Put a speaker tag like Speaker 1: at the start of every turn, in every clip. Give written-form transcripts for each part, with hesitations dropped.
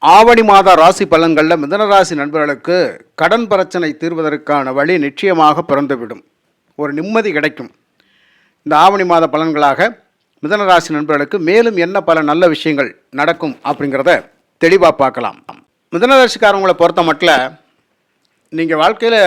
Speaker 1: ஆவணி மாத ராசி பலன்களில் மிதனராசி நண்பர்களுக்கு கடன் பிரச்சனை தீர்வதற்கான வழி நிச்சயமாக பிறந்துவிடும். ஒரு நிம்மதி கிடைக்கும். இந்த ஆவணி மாத பலன்களாக மிதனராசி நண்பர்களுக்கு மேலும் என்ன பல நல்ல விஷயங்கள் நடக்கும் அப்படிங்கிறத தெளிவாக பார்க்கலாம். மிதனராசிக்காரவங்களை பொறுத்த மட்டும் நீங்கள் வாழ்க்கையில்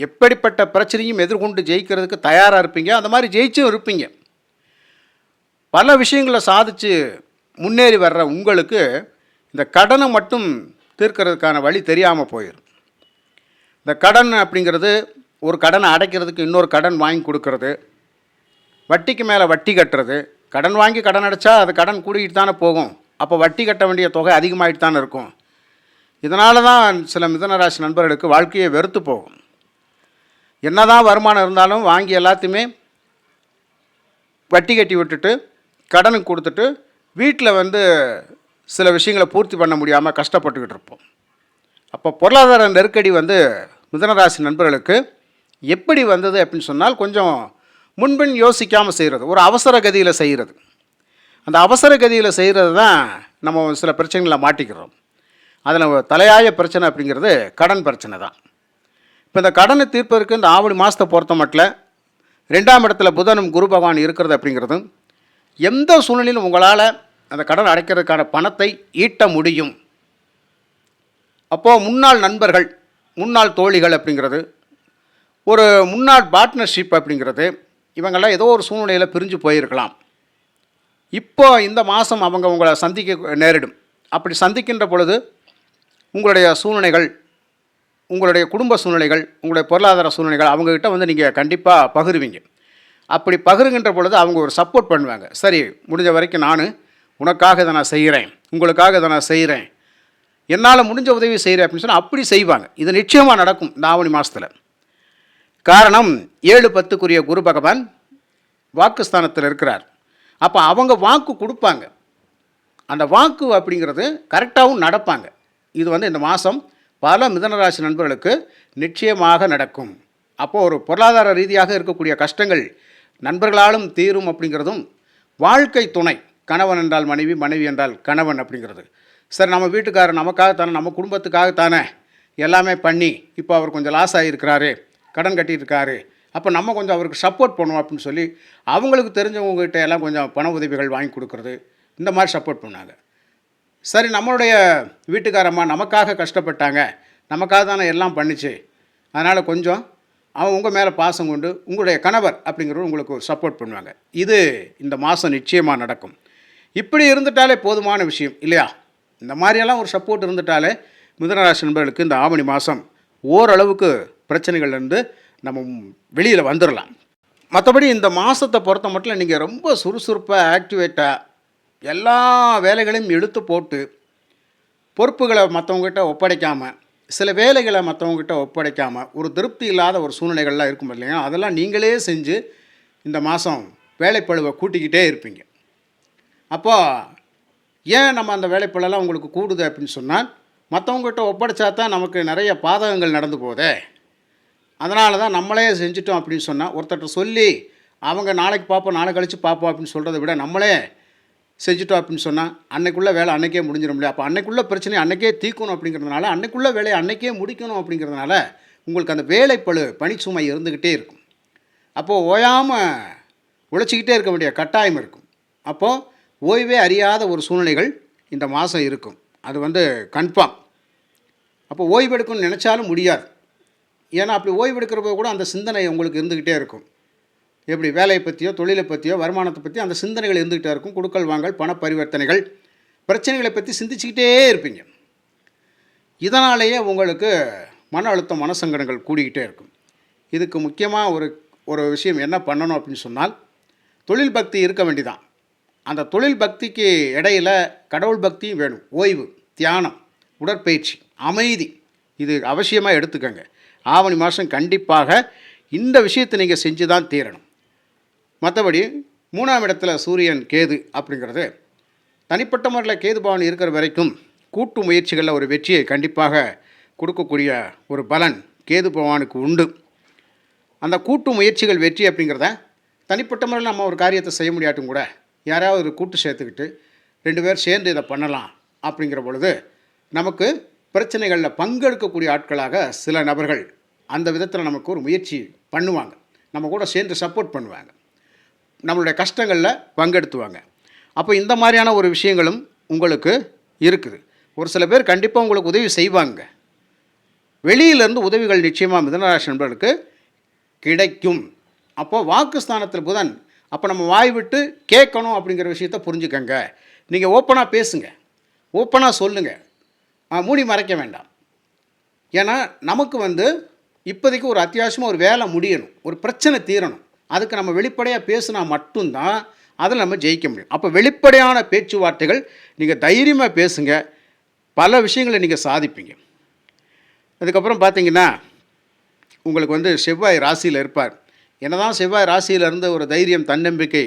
Speaker 1: எப்படிப்பட்ட பிரச்சனையும் எதிர்கொண்டு ஜெயிக்கிறதுக்கு தயாராக இருப்பீங்க. அந்த மாதிரி ஜெயிச்சும் இருப்பீங்க. பல விஷயங்களை சாதித்து முன்னேறி வர்ற உங்களுக்கு இந்த கடனை மட்டும் தீர்க்கிறதுக்கான வழி தெரியாமல் போயிடும். இந்த கடன் அப்படிங்கிறது ஒரு கடனை அடைக்கிறதுக்கு இன்னொரு கடன் வாங்கி கொடுக்கறது, வட்டிக்கு மேலே வட்டி கட்டுறது. கடன் வாங்கி கடன் அடைச்சா அது கடன் கூடிக்கிட்டு தானே போகும். அப்போ வட்டி கட்ட வேண்டிய தொகை அதிகமாகிட்டு தானே இருக்கும். இதனால தான் சில மிதனராசி நண்பர்களுக்கு வாழ்க்கையை வெறுத்து போகும். என்ன தான் வருமானம் இருந்தாலும் வாங்கி எல்லாத்தையுமே வட்டி கட்டி விட்டுட்டு கடனுக்கு கொடுத்துட்டு வீட்டில் சில விஷயங்களை பூர்த்தி பண்ண முடியாமல் கஷ்டப்பட்டுக்கிட்டு இருப்போம். அப்போ பொருளாதார நெருக்கடி மிதனராசி நண்பர்களுக்கு எப்படி வந்தது அப்படின்னு சொன்னால், கொஞ்சம் முன்பின் யோசிக்காமல் செய்கிறது, ஒரு அவசர கதியில் செய்கிறது. அந்த அவசர கதியில் செய்கிறது தான் நம்ம சில பிரச்சனைகளை மாட்டிக்கிறோம். அதில் தலையாய பிரச்சனை அப்படிங்கிறது கடன் பிரச்சனை தான். இப்போ இந்த கடனை தீர்ப்பதற்கு இந்த ஆவணி மாதத்தை பொறுத்த மட்டும் 2ஆம் இடத்துல புதனும் குரு பகவான் இருக்கிறது அப்படிங்கிறதும், எந்த சூழ்நிலையிலும் உங்களால் அந்த கடன் அடைக்கிறதுக்கான பணத்தை ஈட்ட முடியும். அப்போது முன்னாள் நண்பர்கள், முன்னாள் தோழிகள் அப்படிங்கிறது, ஒரு முன்னாள் பார்ட்னர்ஷிப் அப்படிங்கிறது, இவங்கெல்லாம் ஏதோ ஒரு சூழ்நிலையில் பிரிஞ்சு போயிருக்கலாம். இப்போ இந்த மாதம் அவங்க உங்களை சந்திக்க நேரிடும். அப்படி சந்திக்கின்ற பொழுது உங்களுடைய சூழ்நிலைகள், உங்களுடைய குடும்ப சூழ்நிலைகள், உங்களுடைய பொருளாதார சூழ்நிலைகள் அவங்கக்கிட்ட நீங்கள் கண்டிப்பாக பகிர்வீங்க. அப்படி பகிர்கின்ற பொழுது அவங்க ஒரு சப்போர்ட் பண்ணுவாங்க. சரி, முடிஞ்ச வரைக்கும் நான் உனக்காக இதை நான் செய்கிறேன், உங்களுக்காக இதை நான் செய்கிறேன், என்னால் முடிஞ்ச உதவி செய்கிறேன் அப்படின்னு சொன்னால் அப்படி செய்வாங்க. இது நிச்சயமாக நடக்கும் இந்த ஆவணி மாதத்தில். காரணம் 7-10க்குரிய குரு பகவான் வாக்குஸ்தானத்தில் இருக்கிறார். அப்போ அவங்க வாக்கு கொடுப்பாங்க. அந்த வாக்கு அப்படிங்கிறது கரெக்டாகவும் நடப்பாங்க. இது இந்த மாதம் பல மிதனராசி நண்பர்களுக்கு நிச்சயமாக நடக்கும். அப்போது ஒரு பொருளாதார ரீதியாக இருக்கக்கூடிய கஷ்டங்கள் நண்பர்களாலும் தீரும் அப்படிங்கிறதும், வாழ்க்கை துணை, கணவன் என்றால் மனைவி, மனைவி என்றால் கணவன் அப்படிங்கிறது, சரி நம்ம வீட்டுக்காரர் நமக்காகத்தானே, நம்ம குடும்பத்துக்காகத்தானே எல்லாமே பண்ணி இப்போ அவர் கொஞ்சம் லாஸ் ஆகியிருக்கிறாரு, கடன் கட்டியிருக்காரு, அப்போ நம்ம கொஞ்சம் அவருக்கு சப்போர்ட் பண்ணுவோம் அப்படின்னு சொல்லி அவங்களுக்கு தெரிஞ்சவங்ககிட்ட எல்லாம் கொஞ்சம் பண உதவிகள் வாங்கி கொடுக்குறது, இந்த மாதிரி சப்போர்ட் பண்ணாங்க. சரி, நம்மளுடைய வீட்டுக்காரம்மா நமக்காக கஷ்டப்பட்டாங்க, நமக்காக தானே எல்லாம் பண்ணிச்சு, அதனால் கொஞ்சம் அவன் உங்கள் மேலே பாசம் கொண்டு உங்களுடைய கணவர் அப்படிங்கிறவர் உங்களுக்கு ஒரு சப்போர்ட் பண்ணுவாங்க. இது இந்த மாதம் நிச்சயமாக நடக்கும். இப்படி இருந்துட்டாலே போதுமான விஷயம் இல்லையா? இந்த மாதிரியெல்லாம் ஒரு சப்போர்ட் இருந்துட்டாலே மிதனராசி நண்பர்களுக்கு இந்த ஆவணி மாதம் ஓரளவுக்கு பிரச்சனைகள்லேருந்து நம்ம வெளியில் வந்துடலாம். மற்றபடி இந்த மாதத்தை பொறுத்த மட்டும் நீங்கள் ரொம்ப சுறுசுறுப்பாக, ஆக்டிவேட்டாக எல்லா வேலைகளையும் இழுத்து போட்டு பொறுப்புகளை மற்றவங்ககிட்ட ஒப்படைக்காமல், சில வேலைகளை மற்றவங்ககிட்ட ஒப்படைக்காமல் ஒரு திருப்தி இல்லாத ஒரு சூழ்நிலைகள்லாம் இருக்கும் இல்லையா, அதெல்லாம் நீங்களே செஞ்சு இந்த மாதம் வேலைப்பளுவை கூட்டிக்கிட்டே இருப்பீங்க. அப்போ ஏன் நம்ம அந்த வேலைப்பளெல்லாம் உங்களுக்கு கூடுது அப்படின்னு சொன்னால், மற்றவங்ககிட்ட ஒப்படைச்சா தான் நமக்கு நிறைய பாதகங்கள் நடந்து போதே, அதனால தான் நம்மளே செஞ்சிட்டோம் அப்படின்னு சொன்னால், ஒருத்தர்கிட்ட சொல்லி அவங்க நாளைக்கு பார்ப்போம், நாளை கழித்து பார்ப்போம் அப்படின்னு சொல்கிறத விட நம்மளே செஞ்சுட்டோம் அப்படின்னு சொன்னால் அன்னைக்குள்ளே வேலை அன்றைக்கே முடிஞ்சிடும் இல்லையா? அப்போ அன்னைக்குள்ளே பிரச்சனையை அன்றைக்கே தீர்க்கணும் அப்படிங்கிறதுனால, அன்னைக்குள்ளே வேலையை அன்றைக்கே முடிக்கணும் அப்படிங்கிறதுனால உங்களுக்கு அந்த வேலைப்பளு, பணிச்சுமை இருந்துக்கிட்டே இருக்கும். அப்போது ஓயாமல் உழைச்சிக்கிட்டே இருக்க வேண்டிய கட்டாயம் இருக்கும். அப்போது ஓய்வே அறியாத ஒரு சூழ்நிலைகள் இந்த மாதம் இருக்கும். அது கன்ஃபார்ம். அப்போ ஓய்வு எடுக்கணும்னு நினச்சாலும் முடியாது. ஏன்னா அப்படி ஓய்வு எடுக்கிறப்ப கூட அந்த சிந்தனை உங்களுக்கு இருந்துக்கிட்டே இருக்கும். எப்படி வேலையை பற்றியோ, தொழிலை பற்றியோ, வருமானத்தை பற்றி அந்த சிந்தனைகள் இருந்துக்கிட்டே இருக்கும். கொடுக்கல் வாங்கல், பண பரிவர்த்தனைகள், பிரச்சனைகளை பற்றி சிந்திச்சுக்கிட்டே இருப்பீங்க. இதனாலேயே உங்களுக்கு மன அழுத்தம், மனசங்கடங்கள் கூடிக்கிட்டே இருக்கும். இதுக்கு முக்கியமாக ஒரு விஷயம் என்ன பண்ணணும் அப்படின்னு சொன்னால், தொழில் பக்தி இருக்க வேண்டிதான். அந்த தொழில் பக்திக்கு இடையில் கடவுள் பக்தியும் வேணும். ஓய்வு, தியானம், உடற்பயிற்சி, அமைதி, இது அவசியமாக எடுத்துக்கங்க. ஆவணி மாதம் கண்டிப்பாக இந்த விஷயத்தை நீங்கள் செஞ்சு தான் தீரணும். மற்றபடி 3ஆம் இடத்துல சூரியன், கேது அப்படிங்கிறது தனிப்பட்ட முறையில் கேது பவன் இருக்கிற வரைக்கும் கூட்டு முயற்சிகளில் ஒரு வெற்றியை கண்டிப்பாக கொடுக்கக்கூடிய ஒரு பலன் கேது பகவானுக்கு உண்டு. அந்த கூட்டு முயற்சிகள் வெற்றி அப்படிங்கிறத தனிப்பட்ட முறையில் நம்ம ஒரு காரியத்தை செய்ய முடியாட்டும் கூட யாராவது ஒரு கூட்டு சேர்த்துக்கிட்டு 2 பேர் சேர்ந்து இதை பண்ணலாம் அப்படிங்கிற பொழுது நமக்கு பிரச்சனைகளில் பங்கெடுக்கக்கூடிய ஆட்களாக சில நபர்கள் அந்த விதத்தில் நமக்கு ஒரு முயற்சி பண்ணுவாங்க. நம்ம கூட சேர்ந்து சப்போர்ட் பண்ணுவாங்க. நம்மளுடைய கஷ்டங்களில் பங்கெடுத்துவாங்க. அப்போ இந்த மாதிரியான ஒரு விஷயங்களும் உங்களுக்கு இருக்குது. ஒரு சில பேர் கண்டிப்பாக உங்களுக்கு உதவி செய்வாங்க. வெளியிலேருந்து உதவிகள் நிச்சயமாக மிதுனராசி நண்பர்களுக்கு கிடைக்கும். அப்போது வாக்குஸ்தானத்தில் புதன், அப்போ நம்ம வாய் விட்டு கேட்கணும் அப்படிங்கிற விஷயத்த புரிஞ்சுக்கங்க. நீங்கள் ஓப்பனாக பேசுங்க, ஓப்பனாக சொல்லுங்கள், மூடி மறைக்க வேண்டாம். ஏன்னா நமக்கு இப்போதைக்கு ஒரு அத்தியாவசியமாக ஒரு வேலை முடியணும், ஒரு பிரச்சனை தீரணும். அதுக்கு நம்ம வெளிப்படையாக பேசினா மட்டும்தான் அதில் நம்ம ஜெயிக்க முடியும். அப்போ வெளிப்படையான பேச்சுவார்த்தைகள் நீங்கள் தைரியமாக பேசுங்க, பல விஷயங்களை நீங்கள் சாதிப்பீங்க. அதுக்கப்புறம் பார்த்தீங்கன்னா உங்களுக்கு செவ்வாய் ராசியில் இருப்பார். என்னதான் செவ்வாய் ராசியில் இருந்து ஒரு தைரியம், தன்னம்பிக்கை,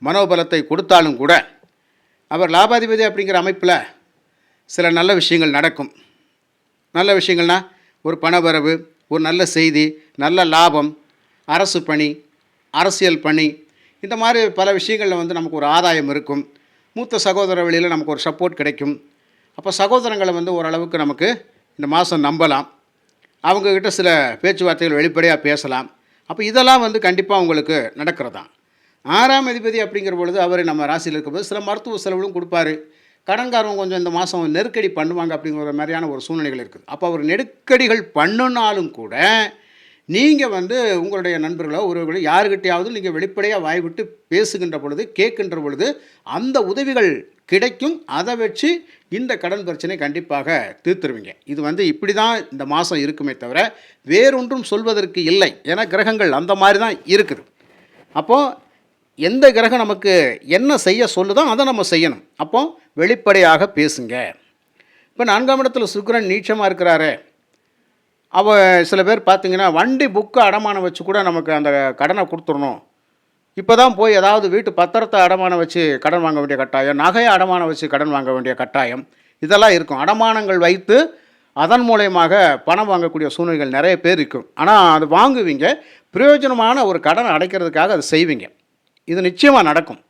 Speaker 1: மனோபலத்தை கொடுத்தாலும் கூட அவர் லாபாதிபதி அப்படிங்கிற அமைப்பில் சில நல்ல விஷயங்கள் நடக்கும். நல்ல விஷயங்கள்னால் ஒரு பணவரவு, ஒரு நல்ல செய்தி, நல்ல லாபம், அரசு பணி, அரசியல் பணி, இந்த மாதிரி பல விஷயங்களில் நமக்கு ஒரு ஆதாயம் இருக்கும். மூத்த சகோதர வழியில் நமக்கு ஒரு சப்போர்ட் கிடைக்கும். அப்போ சகோதரங்களை ஓரளவுக்கு நமக்கு இந்த மாதம் நம்பலாம். அவங்கக்கிட்ட சில பேச்சுவார்த்தைகள் வெளிப்படையாக பேசலாம். அப்போ இதெல்லாம் கண்டிப்பாக உங்களுக்கு நடக்கிறதான். 6ஆம் அதிபதி அப்படிங்கிற பொழுது அவர் நம்ம ராசியில் இருக்கும்போது சில மருத்துவ செலவுகளும் கொடுப்பாரு. கடன்காரவங்க கொஞ்சம் இந்த மாதம் நெருக்கடி பண்ணுவாங்க அப்படிங்கிற மாதிரியான ஒரு சூழ்நிலைகள் இருக்குது. அப்போ அவர் நெருக்கடிகள் பண்ணினாலும் கூட நீங்கள் உங்களுடைய நண்பர்களோ ஒருவர்களோ யாருக்கிட்டையாவது நீங்கள் வெளிப்படையாக வாய் விட்டு பேசுகின்ற பொழுது, கேட்கின்ற பொழுது அந்த உதவிகள் கிடைக்கும். அதை வச்சு இந்த கடன் பிரச்சனை கண்டிப்பாக தீர்த்துருவீங்க. இது இப்படி தான் இந்த மாதம் இருக்குமே தவிர வேறொன்றும் சொல்வதற்கு இல்லை. ஏன்னா கிரகங்கள் அந்த மாதிரி தான் இருக்குது. அப்போது எந்த கிரகம் நமக்கு என்ன செய்ய சொல்லுதோ அதை நம்ம செய்யணும். அப்போது வெளிப்படையாக பேசுங்க. இப்போ 4ஆம் இடத்துல சுக்கிரன் நீச்சமாக இருக்கிறாரு. சில பேர் பார்த்திங்கன்னா வண்டி புக்கை அடமானம் வச்சு கூட நமக்கு அந்த கடனை கொடுத்துடணும். இப்போ தான் போய் ஏதாவது வீட்டு பத்திரத்தை அடமானம் வச்சு கடன் வாங்க வேண்டிய கட்டாயம், நகையை அடமானம் வச்சு கடன் வாங்க வேண்டிய கட்டாயம், இதெல்லாம் இருக்கும். அடமானங்கள் வைத்து அதன் மூலயமாக பணம் வாங்கக்கூடிய சூழ்நிலைகள் நிறைய பேர் இருக்கும். ஆனால் அது வாங்குவீங்க, பிரயோஜனமான ஒரு கடனை அடைக்கிறதுக்காக அதை செய்வீங்க. இது நிச்சயமாக நடக்கும்.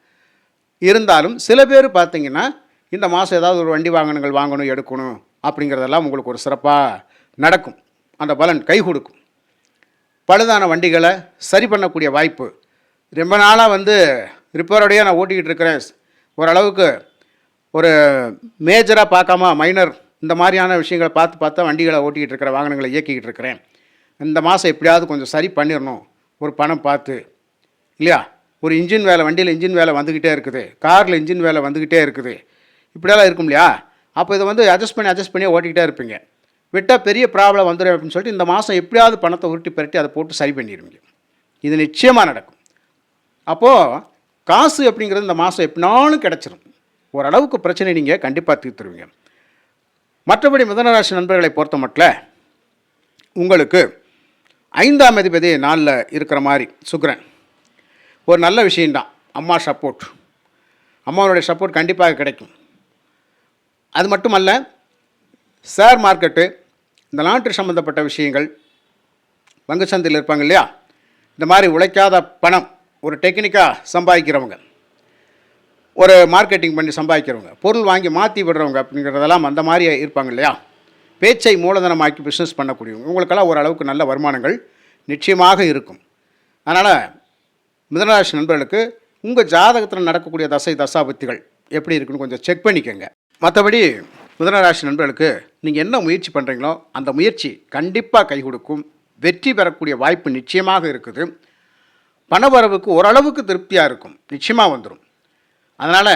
Speaker 1: இருந்தாலும் சில பேர் பார்த்திங்கன்னா இந்த மாதம் ஏதாவது ஒரு வண்டி வாகனங்கள் வாங்கணும், எடுக்கணும் அப்படிங்கிறதெல்லாம் உங்களுக்கு ஒரு சிறப்பாக நடக்கும். அந்த பலன் கை கொடுக்கும். பழுதான வண்டிகளை சரி பண்ணக்கூடிய வாய்ப்பு. ரொம்ப நாளாக ரிப்பேரோடையே நான் ஓட்டிக்கிட்டு இருக்கிறேன், ஓரளவுக்கு ஒரு மேஜராக பார்க்காம மைனர் இந்த மாதிரியான விஷயங்களை பார்த்து வண்டிகளை ஓட்டிக்கிட்டு இருக்கிற, வாகனங்களை இயக்கிக்கிட்டு இருக்கிறேன். இந்த மாதம் எப்படியாவது கொஞ்சம் சரி பண்ணிடணும், ஒரு பணம் பார்த்து இல்லையா. ஒரு இன்ஜின் வேலை, வண்டியில் இன்ஜின் வேலை வந்துக்கிட்டே இருக்குது, காரில் இன்ஜின் வேலை வந்துக்கிட்டே இருக்குது, இப்படியெல்லாம் இருக்கும் இல்லையா. அப்போ இதை அட்ஜஸ்ட் பண்ணி ஓட்டிக்கிட்டே இருப்பீங்க. விட்டால் பெரிய ப்ராப்ளம் வந்துடும் அப்படின்னு சொல்லிட்டு இந்த மாதம் எப்படியாவது பணத்தை உருட்டி பெருட்டி அதை போட்டு சரி பண்ணிடுவீங்க. இது நிச்சயமாக நடக்கும். அப்போது காசு அப்படிங்கிறது இந்த மாதம் எப்படினாலும் கிடச்சிரும். ஓரளவுக்கு பிரச்சனை நீங்கள் கண்டிப்பாக தீர்த்துருவீங்க. மற்றபடி மிதுனராசி நண்பர்களை பொறுத்த மட்டும் உங்களுக்கு 5ஆம் அதிபதி நாளில் இருக்கிற மாதிரி சுக்கிரன் ஒரு நல்ல விஷயந்தான். அம்மா சப்போர்ட், அம்மாவுடைய சப்போர்ட் கண்டிப்பாக கிடைக்கும். அது மட்டுமல்ல, ஷேர் மார்க்கெட்டு, இந்த லாட்ரி சம்மந்தப்பட்ட விஷயங்கள், பங்குச்சந்தையில் இருப்பாங்க இல்லையா, இந்த மாதிரி உழைக்காத பணம், ஒரு டெக்னிக்காக சம்பாதிக்கிறவங்க, ஒரு மார்க்கெட்டிங் பண்ணி சம்பாதிக்கிறவங்க, பொருள் வாங்கி மாற்றி விடுறவங்க அப்படிங்கிறதெல்லாம் அந்த மாதிரி இருப்பாங்க இல்லையா. பேச்சை மூலதனமாக்கி பிஸ்னஸ் பண்ணக்கூடியவங்க, உங்களுக்கெல்லாம் ஓரளவுக்கு நல்ல வருமானங்கள் நிச்சயமாக இருக்கும். அதனால் மிதுனராசி நண்பர்களுக்கு உங்கள் ஜாதகத்தில் நடக்கக்கூடிய தசாபுத்திகள் எப்படி இருக்குன்னு கொஞ்சம் செக் பண்ணிக்கோங்க. மற்றபடி மிதுனராசி நண்பர்களுக்கு நீங்கள் என்ன முயற்சி பண்ணுறீங்களோ அந்த முயற்சி கண்டிப்பாக கை கொடுக்கும். வெற்றி பெறக்கூடிய வாய்ப்பு நிச்சயமாக இருக்குது. பணவரவுக்கு ஓரளவுக்கு திருப்தியாக இருக்கும், நிச்சயமாக வந்துடும். அதனால்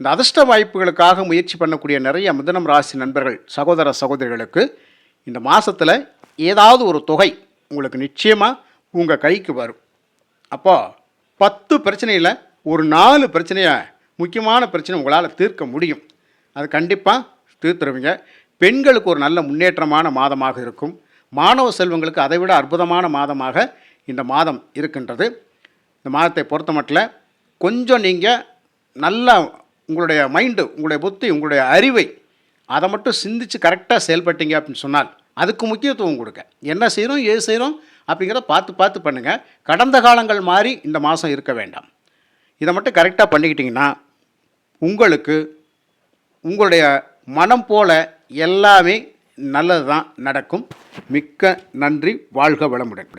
Speaker 1: இந்த அதிர்ஷ்ட வாய்ப்புகளுக்காக முயற்சி பண்ணக்கூடிய நிறைய மிதுனம் ராசி நண்பர்கள், சகோதர சகோதரிகளுக்கு இந்த மாதத்தில் ஏதாவது ஒரு தொகை உங்களுக்கு நிச்சயமாக உங்கள் கைக்கு வரும். அப்போது 10 பிரச்சனையில் ஒரு 4 பிரச்சனையை, முக்கியமான பிரச்சனை உங்களால் தீர்க்க முடியும். அது கண்டிப்பாக தீர்த்துருவீங்க. பெண்களுக்கு ஒரு நல்ல முன்னேற்றமான மாதமாக இருக்கும். மாணவ செல்வங்களுக்கு அதைவிட அற்புதமான மாதமாக இந்த மாதம் இருக்கின்றது. இந்த மாதத்தை பொறுத்த மட்டும் கொஞ்சம் நீங்கள் நல்லா உங்களுடைய மைண்டு, உங்களுடைய புத்தி, உங்களுடைய அறிவை அதை மட்டும் சிந்தித்து கரெக்டாக செயல்பட்டீங்க அப்படின்னு சொன்னால் அதுக்கு முக்கியத்துவம் கொடுக்க, என்ன செய்கிறோம் ஏது செய்கிறோம் அப்படிங்கிறத பார்த்து பண்ணுங்கள். கடந்த காலங்கள் மாதிரி இந்த மாதம் இருக்க வேண்டாம். இதை மட்டும் கரெக்டாக பண்ணிக்கிட்டிங்கன்னா உங்களுக்கு உங்களுடைய மனம் போல எல்லாமே நல்லது தான் நடக்கும். மிக்க நன்றி. வாழ்க வளமுடன்.